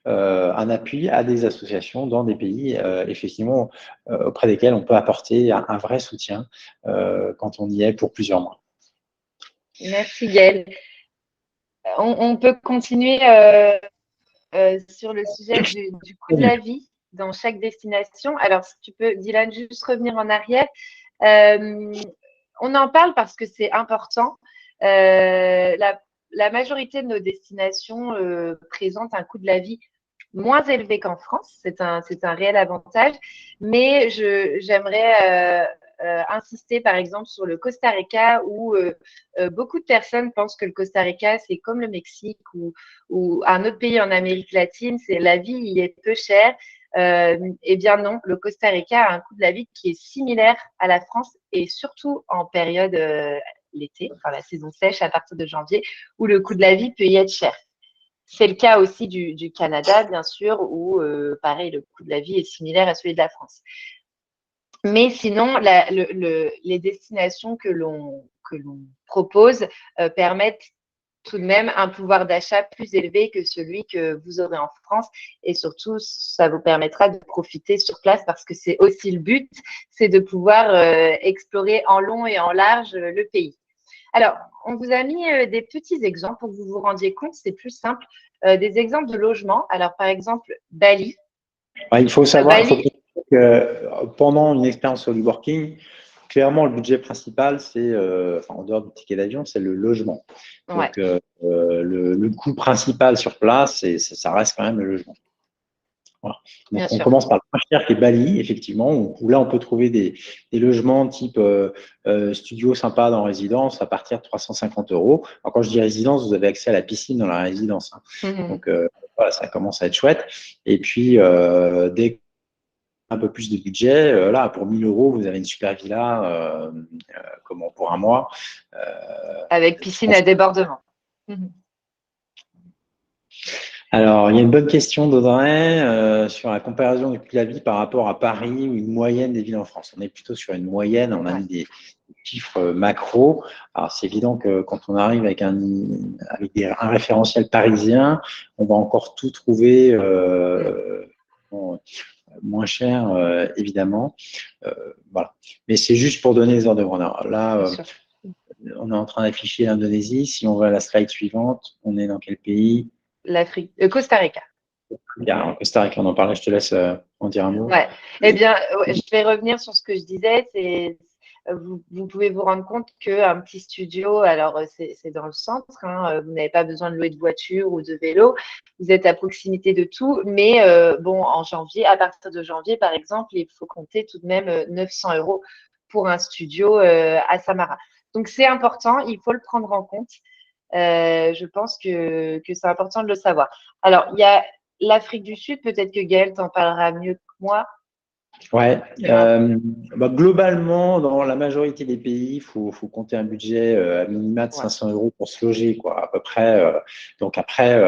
un appui à des associations dans des pays, effectivement, auprès desquels on peut apporter un vrai soutien quand on y est pour plusieurs mois. Merci Gaëlle. On peut continuer sur le sujet du coût de la vie dans chaque destination. Alors, si tu peux, Dylan, juste revenir en arrière. On en parle parce que c'est important. La majorité de nos destinations présentent un coût de la vie moins élevé qu'en France. C'est un réel avantage. Mais j'aimerais insister, par exemple, sur le Costa Rica où beaucoup de personnes pensent que le Costa Rica, c'est comme le Mexique ou un autre pays en Amérique latine. La vie y est peu chère. Eh bien non, le Costa Rica a un coût de la vie qui est similaire à la France et surtout en période l'été, enfin la saison sèche à partir de janvier, où le coût de la vie peut y être cher. C'est le cas aussi du Canada, bien sûr, où pareil, le coût de la vie est similaire à celui de la France. Mais sinon, les destinations que l'on propose permettent tout de même un pouvoir d'achat plus élevé que celui que vous aurez en France. Et surtout, ça vous permettra de profiter sur place parce que c'est aussi le but, c'est de pouvoir explorer en long et en large le pays. Alors, on vous a mis des petits exemples pour que vous vous rendiez compte, c'est plus simple. Des exemples de logements. Alors, par exemple, Bali. Ouais, il faut savoir que pendant une expérience au working, clairement, le budget principal, c'est, en dehors du ticket d'avion, c'est le logement. Donc, Ouais. le coût principal sur place, ça reste quand même le logement. Voilà. Donc, Bien on sûr. commence par le moins cher qui est Bali, effectivement, où là, on peut trouver des logements type studio sympa dans résidence à partir de 350 euros. Alors, quand je dis résidence, vous avez accès à la piscine dans la résidence, hein. Donc, voilà, ça commence à être chouette. Et puis, dès un peu plus de budget, là, pour 1000 euros, vous avez une super villa, comment, pour un mois. Avec piscine à débordement. Alors, il y a une bonne question d'Audrey sur la comparaison du coût de la vie par rapport à Paris ou une moyenne des villes en France. On est plutôt sur une moyenne, on a mis des chiffres macro. Alors, c'est évident que quand on arrive avec un référentiel parisien, on va encore tout trouver moins cher, évidemment. Voilà. Mais c'est juste pour donner les ordres de grandeur. Là, on est en train d'afficher l'Indonésie. Si on va à la slide suivante, on est dans quel pays? L'Afrique, Costa Rica. Costa Rica, on en parlait, je te laisse en dire un mot. Ouais. Eh bien, je vais revenir sur ce que je disais. Vous pouvez vous rendre compte qu'un petit studio, alors c'est dans le centre, hein, vous n'avez pas besoin de louer de voiture ou de vélo, vous êtes à proximité de tout, mais bon, en janvier, à partir de janvier, par exemple, il faut compter tout de même 900 euros pour un studio à Samara. Donc, c'est important, il faut le prendre en compte. Je pense que c'est important de le savoir. Alors, il y a l'Afrique du Sud, peut-être que Gaëlle t'en parlera mieux que moi. Ouais, globalement, dans la majorité des pays, il faut compter un budget à minima de 500 euros pour se loger, quoi, à peu près. Donc après,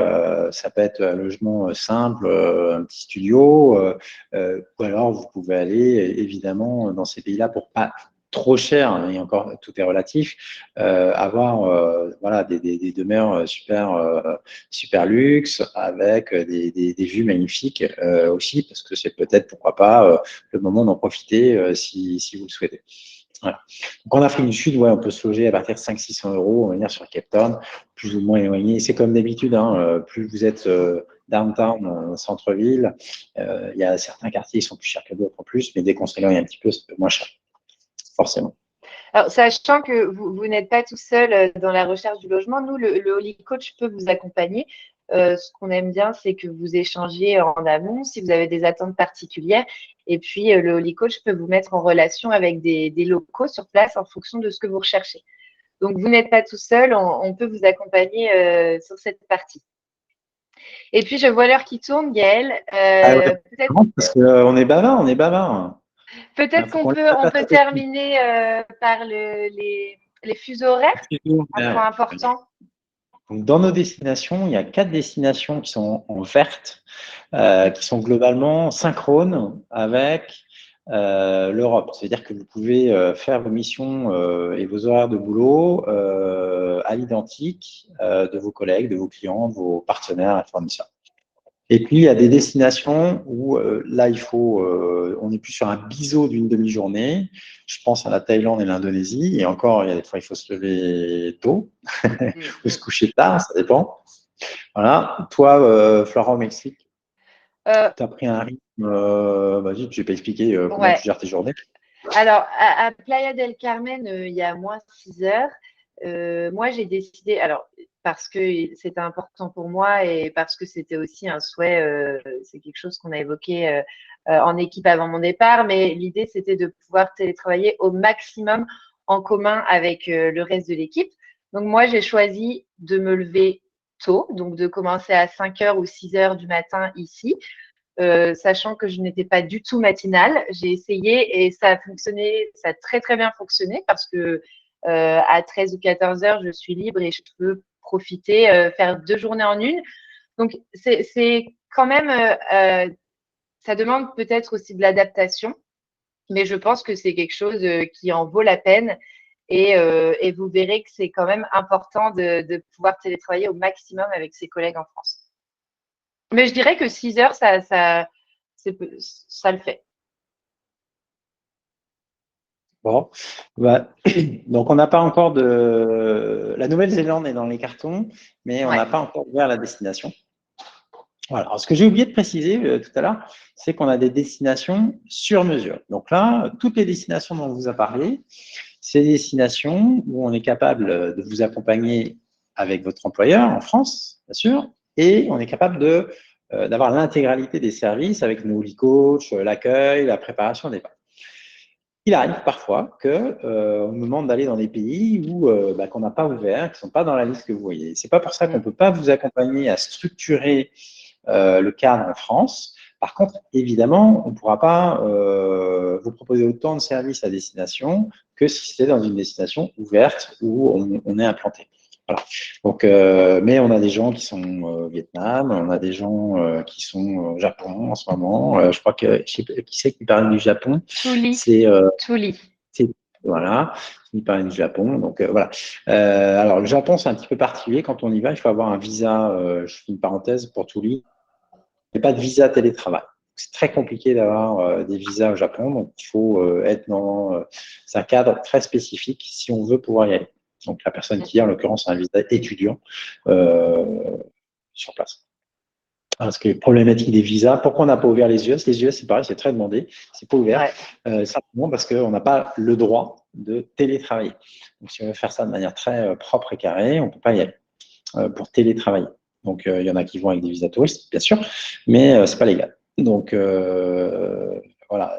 ça peut être un logement simple, un petit studio, ou alors vous pouvez aller évidemment dans ces pays-là pour pas trop cher, hein, et encore tout est relatif, avoir voilà, des demeures super luxe avec des vues magnifiques aussi, parce que c'est peut-être, pourquoi pas, le moment d'en profiter si vous le souhaitez. Voilà. Donc en Afrique du Sud, ouais, on peut se loger à partir de 500-600 euros, on va dire sur Cape Town, plus ou moins éloigné. C'est comme d'habitude, hein, plus vous êtes downtown, centre-ville, il y a certains quartiers qui sont plus chers que d'autres en plus, mais dès qu'on s'éloigne un petit peu, c'est moins cher, forcément. Alors, sachant que vous n'êtes pas tout seul dans la recherche du logement, nous, le Holy Coach peut vous accompagner. Ce qu'on aime bien, c'est que vous échangez en amont si vous avez des attentes particulières. Et puis, le Holy Coach peut vous mettre en relation avec des locaux sur place en fonction de ce que vous recherchez. Donc, vous n'êtes pas tout seul, on peut vous accompagner sur cette partie. Et puis, je vois l'heure qui tourne, Gaëlle. Ah ouais, Peut-être parce qu'on est bavard, on est bavard. peut-être Faut qu'on qu'on peut, laisse la on place peut aux questions. terminer par les fuseaux horaires, un point important. Donc, dans nos destinations, il y a 4 destinations qui sont en verte, qui sont globalement synchrones avec l'Europe. C'est-à-dire que vous pouvez faire vos missions et vos horaires de boulot à l'identique de vos collègues, de vos clients, de vos partenaires et fournisseurs. Et puis, il y a des destinations où là, on est plus sur un biseau d'une demi-journée. Je pense à la Thaïlande et l'Indonésie. Et encore, il y a des fois, il faut se lever tôt ou se coucher tard, ça dépend. Voilà. Toi, Flora, au Mexique, Euh, tu as pris un rythme. Vas-y, je vais pas expliquer comment tu ouais. gères tes journées. Alors, à Playa del Carmen, il y a moins 6 heures. Moi, j'ai décidé, alors, parce que c'était important pour moi et parce que c'était aussi un souhait, c'est quelque chose qu'on a évoqué en équipe avant mon départ, mais l'idée, c'était de pouvoir télétravailler au maximum en commun avec le reste de l'équipe. Donc, moi, j'ai choisi de me lever tôt, donc de commencer à 5 heures ou 6 heures du matin ici. Sachant que je n'étais pas du tout matinale. J'ai essayé et ça a fonctionné, ça a très très bien fonctionné parce que à 13 ou 14 heures, je suis libre et je peux profiter, faire 2 journées en une. Donc c'est quand même, ça demande peut-être aussi de l'adaptation, mais je pense que c'est quelque chose qui en vaut la peine. Et vous verrez que c'est quand même important de pouvoir télétravailler au maximum avec ses collègues en France. Mais je dirais que 6 heures, ça le fait. Bon, bah, donc on n'a pas encore de. La Nouvelle-Zélande est dans les cartons, mais on Ouais. n'a pas encore ouvert la destination. Voilà. Alors, ce que j'ai oublié de préciser tout à l'heure, c'est qu'on a des destinations sur mesure. Donc là, toutes les destinations dont on vous a parlé, c'est des destinations où on est capable de vous accompagner avec votre employeur en France, bien sûr, et on est capable d'avoir l'intégralité des services avec nos lead coach, l'accueil, la préparation des pas. Il arrive parfois qu'on nous demande d'aller dans des pays qu'on n'a pas ouvert, qui ne sont pas dans la liste que vous voyez. Ce n'est pas pour ça qu'on ne peut pas vous accompagner à structurer le cadre en France. Par contre, évidemment, on ne pourra pas vous proposer autant de services à destination que si c'était dans une destination ouverte où on est implanté. Voilà. Donc, mais on a des gens qui sont au Vietnam, on a des gens qui sont au Japon en ce moment. Je crois que je sais pas qui c'est qui parle du Japon. Touli. C'est Touli. voilà, il parle du Japon. Donc voilà. Alors le Japon, c'est un petit peu particulier. Quand on y va, il faut avoir un visa. Je fais une parenthèse pour Touli. Il n'y a pas de visa télétravail. C'est très compliqué d'avoir des visas au Japon, donc il faut être dans un cadre très spécifique si on veut pouvoir y aller. Donc la personne qui y est, en l'occurrence, a un visa étudiant sur place. Parce que problématique des visas, pourquoi on n'a pas ouvert les US? Les US, c'est pareil, c'est très demandé, c'est pas ouvert, simplement parce qu'on n'a pas le droit de télétravailler. Donc si on veut faire ça de manière très propre et carrée, on ne peut pas y aller pour télétravailler. Donc, il y en a qui vont avec des visas touristes, bien sûr, mais ce n'est pas légal. Donc, voilà,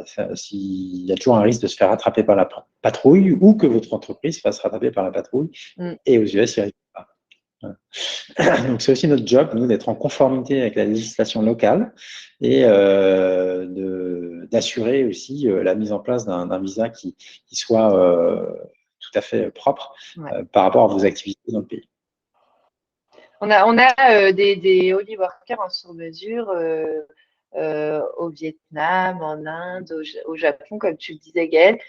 il y a toujours un risque de se faire rattraper par la patrouille ou que votre entreprise fasse rattraper par la patrouille. Et aux US, il n'y arrive pas. Voilà. Donc, c'est aussi notre job, nous, d'être en conformité avec la législation locale et d'assurer aussi la mise en place d'un visa qui soit tout à fait propre par rapport à vos activités dans le pays. On a des Holy Workers en sur-mesure au Vietnam, en Inde, au Japon, comme tu le disais, Gaëlle.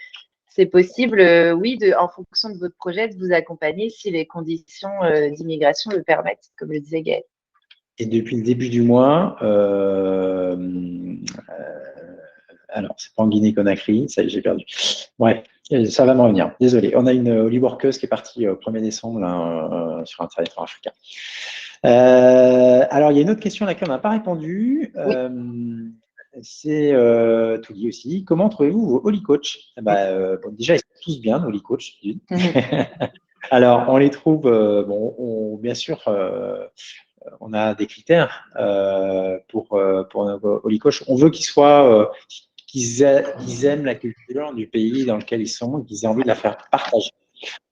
C'est possible, oui, en fonction de votre projet, de vous accompagner si les conditions d'immigration le permettent, comme le disait Gaëlle. Et depuis le début du mois, alors, c'est pas en Guinée-Conakry, ça y est, j'ai perdu. Ouais, ça va me revenir. Désolé. On a une Holy Workeuse qui est partie au 1er décembre là, sur un territoire africain. Alors, il y a une autre question à laquelle on n'a pas répondu. Oui. C'est tout dit aussi. Comment trouvez-vous vos Holy Coach? Bon, déjà, ils sont tous bien, nos Holy Coach. Alors, on les trouve, bien sûr, on a des critères pour nos Holy Coach. On veut qu'ils soient qu'ils aiment la culture du pays dans lequel ils sont et qu'ils aient envie de la faire partager.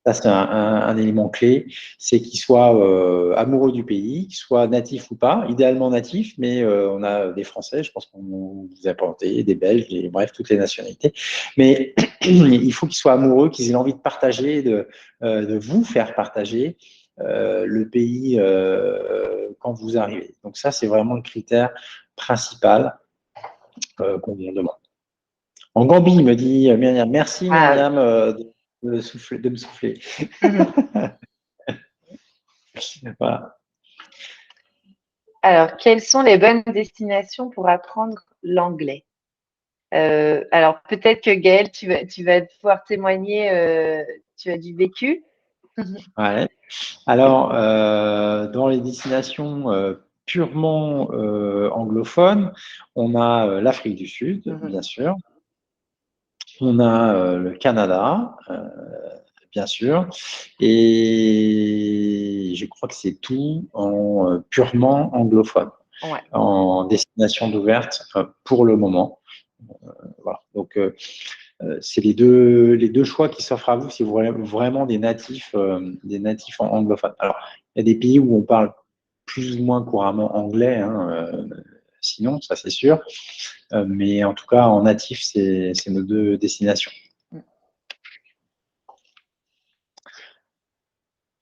Ça, c'est un élément clé, c'est qu'ils soient amoureux du pays, qu'ils soient natifs ou pas, idéalement natifs, mais on a des Français, je pense qu'on vous a planté, des Belges, et, bref, toutes les nationalités. Mais il faut qu'ils soient amoureux, qu'ils aient envie de partager, de vous faire partager le pays quand vous arrivez. Donc ça, c'est vraiment le critère principal qu'on vous demande. En Gambie, me dit Myriam. Merci Myriam de me souffler. Voilà. Alors, quelles sont les bonnes destinations pour apprendre l'anglais? Alors, peut-être que Gaëlle, tu vas pouvoir témoigner, tu as du vécu. Ouais. Alors, dans les destinations purement anglophones, on a l'Afrique du Sud, bien sûr. On a le Canada, bien sûr. Et je crois que c'est tout en purement anglophone, Ouais. en destination d'ouverte pour le moment. Voilà. Donc, c'est les deux choix qui s'offrent à vous si vous voulez vraiment des natifs anglophones. Alors, il y a des pays où on parle plus ou moins couramment anglais, hein, sinon, ça c'est sûr. Mais en tout cas, en natif, c'est nos deux destinations.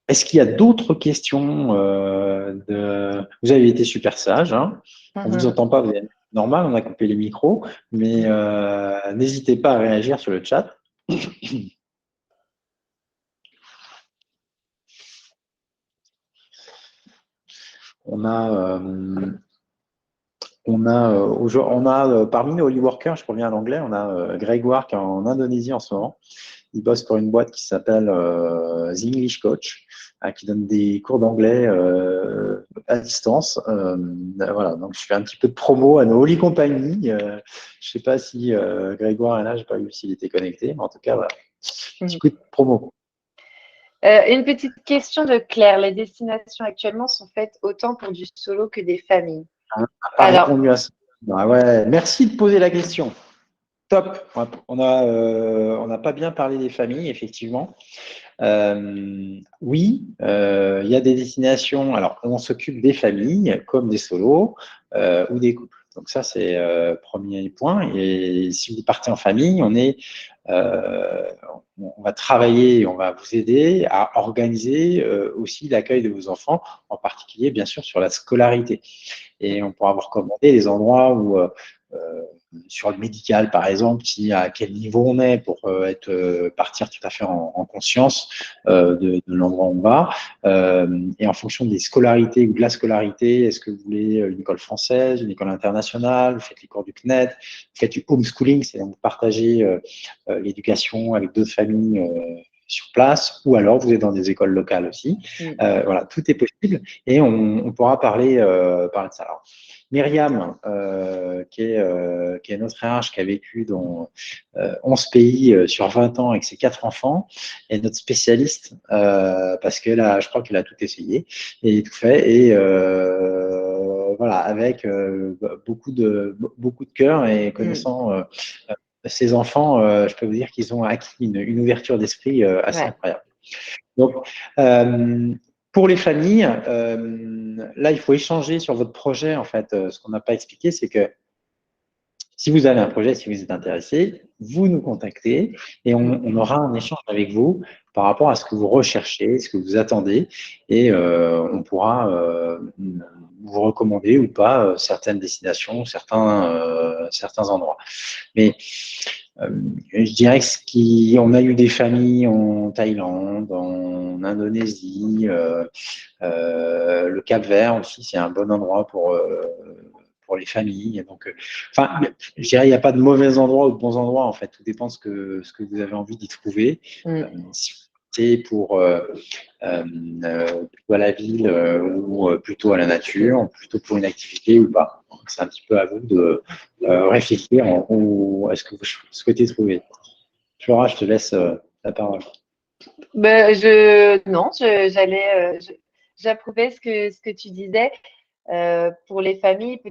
Est-ce qu'il y a d'autres questions Vous avez été super sage, hein. On ne vous entend pas, vous êtes normal, on a coupé les micros, mais n'hésitez pas à réagir sur le chat. On a parmi nos Holy Workers, je reviens à l'anglais, on a Grégoire qui est en Indonésie en ce moment. Il bosse pour une boîte qui s'appelle The English Coach, qui donne des cours d'anglais à distance. Voilà, donc je fais un petit peu de promo à nos Holy Company. Je ne sais pas si Grégoire est là, je n'ai pas vu s'il était connecté, mais en tout cas, voilà, un petit coup de promo. Une petite question de Claire. Les destinations actuellement sont faites autant pour du solo que des familles. Répondu à ça. Ah ouais, merci de poser la question. Top. On n'a pas bien parlé des familles, effectivement. Oui, il y a des destinations. Alors, on s'occupe des familles comme des solos ou des couples. Donc ça, c'est premier point. Et si vous partez en famille, on va travailler, on va vous aider à organiser aussi l'accueil de vos enfants, en particulier, bien sûr, sur la scolarité. Et on pourra vous recommander des endroits où sur le médical, par exemple, à quel niveau on est pour partir tout à fait en conscience de l'endroit où on va. Et en fonction des scolarités ou de la scolarité, est-ce que vous voulez une école française, une école internationale, vous faites les cours du CNED, vous faites du homeschooling, c'est-à-dire vous partagez l'éducation avec d'autres familles sur place, ou alors vous êtes dans des écoles locales aussi. Voilà, tout est possible et on pourra parler de ça. Alors, Myriam, qui est notre RH, qui a vécu dans 11 pays sur 20 ans avec ses 4 enfants, est notre spécialiste parce qu'elle a, je crois qu'elle a tout essayé et tout fait. Et voilà, avec beaucoup de cœur et connaissant ces enfants, je peux vous dire qu'ils ont acquis une ouverture d'esprit assez incroyable. Donc, pour les familles, là, il faut échanger sur votre projet. En fait, ce qu'on n'a pas expliqué, c'est que si vous avez un projet, si vous êtes intéressé, vous nous contactez et on aura un échange avec vous par rapport à ce que vous recherchez, ce que vous attendez, et on pourra vous recommander ou pas certaines destinations, certains endroits. Mais je dirais qu'on a eu des familles en Thaïlande, en Indonésie, le Cap-Vert aussi, c'est un bon endroit pour les familles. Donc, enfin, je dirais il n'y a pas de mauvais endroits ou de bons endroits, en fait. Tout dépend de ce que vous avez envie d'y trouver. Si vous partez pour plutôt à la ville ou plutôt à la nature, plutôt pour une activité ou pas. C'est un petit peu à vous de réfléchir à ce que vous souhaitez trouver. Flora, je te laisse la parole. Non, j'allais, j'approuvais ce que tu disais. Pour les familles,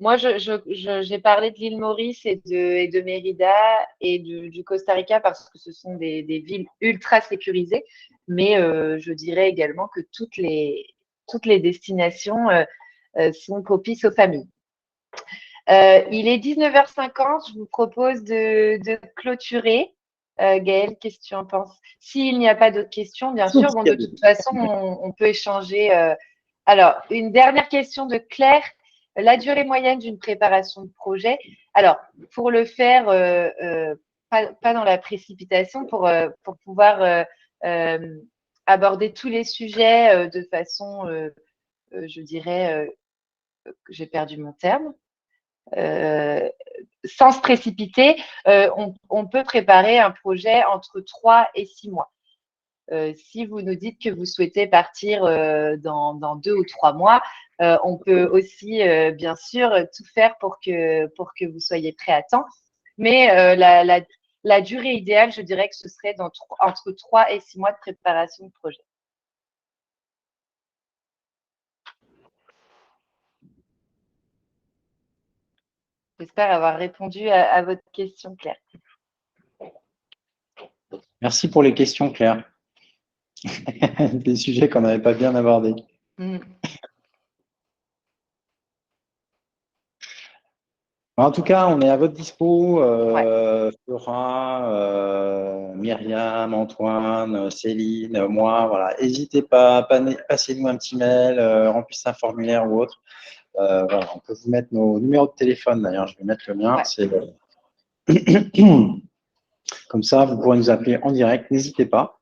Moi, j'ai parlé de l'île Maurice et de Mérida et du Costa Rica parce que ce sont des villes ultra sécurisées. Mais je dirais également que toutes les destinations sont propices aux familles. Il est 19h50. Je vous propose de clôturer. Gaëlle, qu'est-ce que tu en penses? S'il n'y a pas d'autres questions, bien sûr. Bon, de toute façon, on peut échanger. Alors, une dernière question de Claire. La durée moyenne d'une préparation de projet. Alors, pour le faire, pas dans la précipitation, pour pouvoir aborder tous les sujets de façon, je dirais, j'ai perdu mon terme, euh, sans se précipiter, on peut préparer un projet entre 3 et 6 mois. Si vous nous dites que vous souhaitez partir dans 2 ou 3 mois, on peut aussi, bien sûr, tout faire pour que vous soyez prêt à temps. Mais la durée idéale, je dirais que ce serait entre 3 et 6 mois de préparation de projet. J'espère avoir répondu à votre question, Claire. Merci pour les questions, Claire. Des sujets qu'on n'avait pas bien abordés. En tout cas, on est à votre dispo, Flora, Myriam, Antoine, Céline, moi. Voilà. N'hésitez pas, passez-nous un petit mail, remplissez un formulaire ou autre. Voilà. On peut vous mettre nos numéros de téléphone, d'ailleurs, je vais mettre le mien. Comme ça, vous pourrez nous appeler en direct, n'hésitez pas.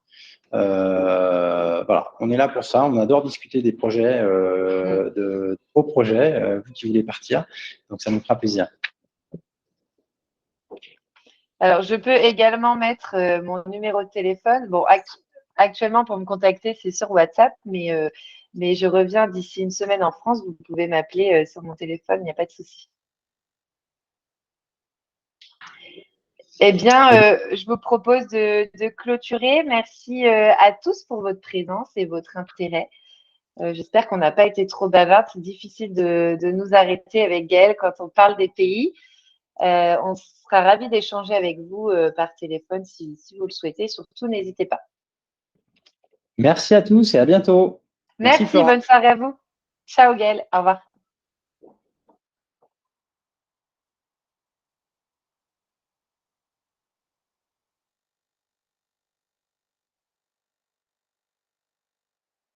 Voilà, on est là pour ça. On adore discuter des projets, de vos projets, vous qui voulez partir. Donc, ça nous fera plaisir. Alors, je peux également mettre mon numéro de téléphone. Bon, actuellement, pour me contacter, c'est sur WhatsApp, mais je reviens d'ici une semaine en France. Vous pouvez m'appeler sur mon téléphone, il n'y a pas de souci. Eh bien, je vous propose de clôturer. Merci à tous pour votre présence et votre intérêt. J'espère qu'on n'a pas été trop bavard. C'est difficile de nous arrêter avec Gaëlle quand on parle des pays. On sera ravis d'échanger avec vous par téléphone si vous le souhaitez. Surtout, n'hésitez pas. Merci à tous et à bientôt. Merci, bonne soirée à vous. Ciao Gaëlle, au revoir.